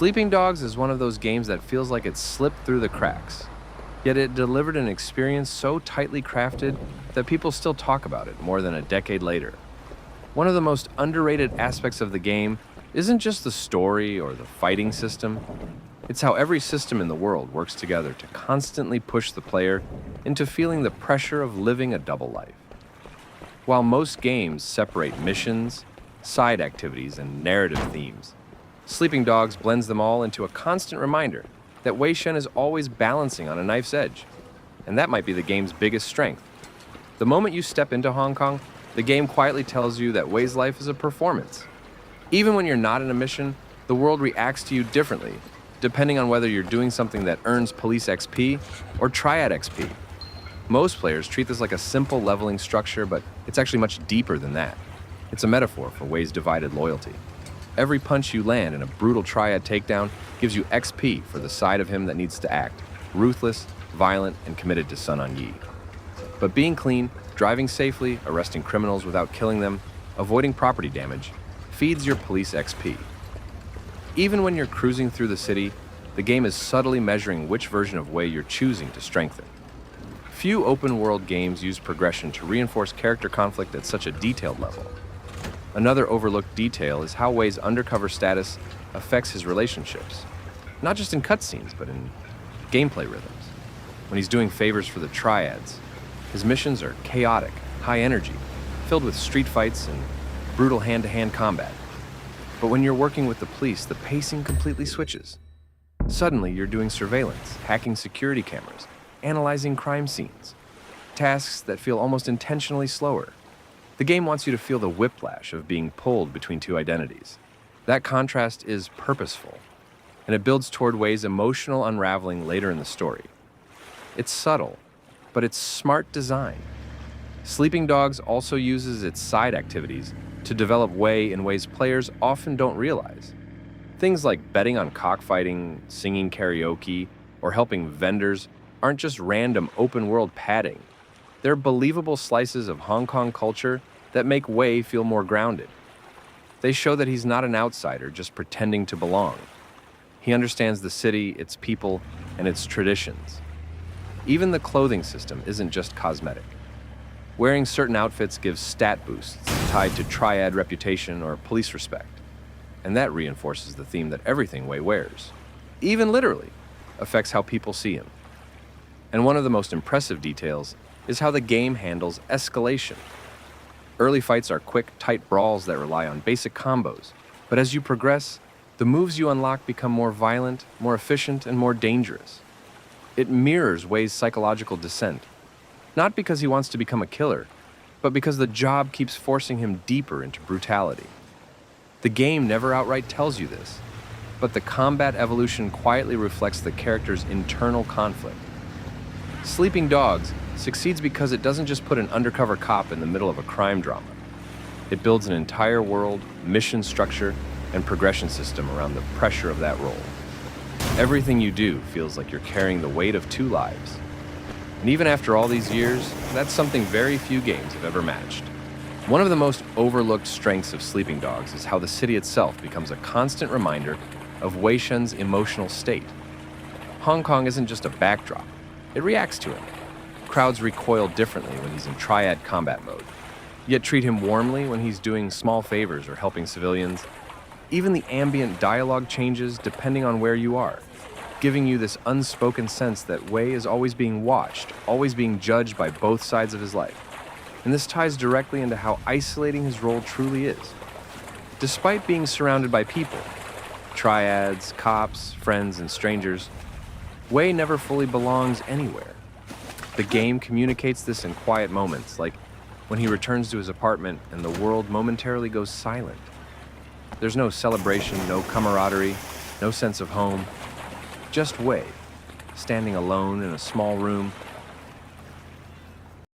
Sleeping Dogs is one of those games that feels like it slipped through the cracks, yet it delivered an experience so tightly crafted that people still talk about it more than a decade later. One of the most underrated aspects of the game isn't just the story or the fighting system, it's how every system in the world works together to constantly push the player into feeling the pressure of living a double life. While most games separate missions, side activities, and narrative themes, Sleeping Dogs blends them all into a constant reminder that Wei Shen is always balancing on a knife's edge, and that might be the game's biggest strength. The moment you step into Hong Kong, the game quietly tells you that Wei's life is a performance. Even when you're not in a mission, the world reacts to you differently, depending on whether you're doing something that earns Police XP or Triad XP. Most players treat this like a simple leveling structure, but it's actually much deeper than that. It's a metaphor for Wei's divided loyalty. Every punch you land in a brutal Triad takedown gives you XP for the side of him that needs to act, ruthless, violent, and committed to Sun On Yi. But being clean, driving safely, arresting criminals without killing them, avoiding property damage, feeds your police XP. Even when you're cruising through the city, the game is subtly measuring which version of Wei you're choosing to strengthen. Few open-world games use progression to reinforce character conflict at such a detailed level. Another overlooked detail is how Wei's undercover status affects his relationships, not just in cutscenes, but in gameplay rhythms. When he's doing favors for the Triads, his missions are chaotic, high energy, filled with street fights and brutal hand-to-hand combat. But when you're working with the police, the pacing completely switches. Suddenly, you're doing surveillance, hacking security cameras, analyzing crime scenes, tasks that feel almost intentionally slower. The game wants you to feel the whiplash of being pulled between two identities. That contrast is purposeful, and it builds toward Wei's emotional unraveling later in the story. It's subtle, but it's smart design. Sleeping Dogs also uses its side activities to develop Wei in ways players often don't realize. Things like betting on cockfighting, singing karaoke, or helping vendors aren't just random open-world padding. They're believable slices of Hong Kong culture that make Wei feel more grounded. They show that he's not an outsider just pretending to belong. He understands the city, its people, and its traditions. Even the clothing system isn't just cosmetic. Wearing certain outfits gives stat boosts tied to Triad reputation or police respect. And that reinforces the theme that everything Wei wears, even literally, affects how people see him. And one of the most impressive details is how the game handles escalation. Early fights are quick, tight brawls that rely on basic combos, but as you progress, the moves you unlock become more violent, more efficient, and more dangerous. It mirrors Wei's psychological descent, not because he wants to become a killer, but because the job keeps forcing him deeper into brutality. The game never outright tells you this, but the combat evolution quietly reflects the character's internal conflict. Sleeping Dogs succeeds because it doesn't just put an undercover cop in the middle of a crime drama. It builds an entire world, mission structure, and progression system around the pressure of that role. Everything you do feels like you're carrying the weight of two lives. And even after all these years, that's something very few games have ever matched. One of the most overlooked strengths of Sleeping Dogs is how the city itself becomes a constant reminder of Wei Shen's emotional state. Hong Kong isn't just a backdrop, it reacts to him. Crowds recoil differently when he's in Triad combat mode, yet treat him warmly when he's doing small favors or helping civilians. Even the ambient dialogue changes depending on where you are, giving you this unspoken sense that Wei is always being watched, always being judged by both sides of his life. And this ties directly into how isolating his role truly is. Despite being surrounded by people, triads, cops, friends, and strangers, Wei never fully belongs anywhere. The game communicates this in quiet moments, like when he returns to his apartment and the world momentarily goes silent. There's no celebration, no camaraderie, no sense of home. Just Wei, standing alone in a small room,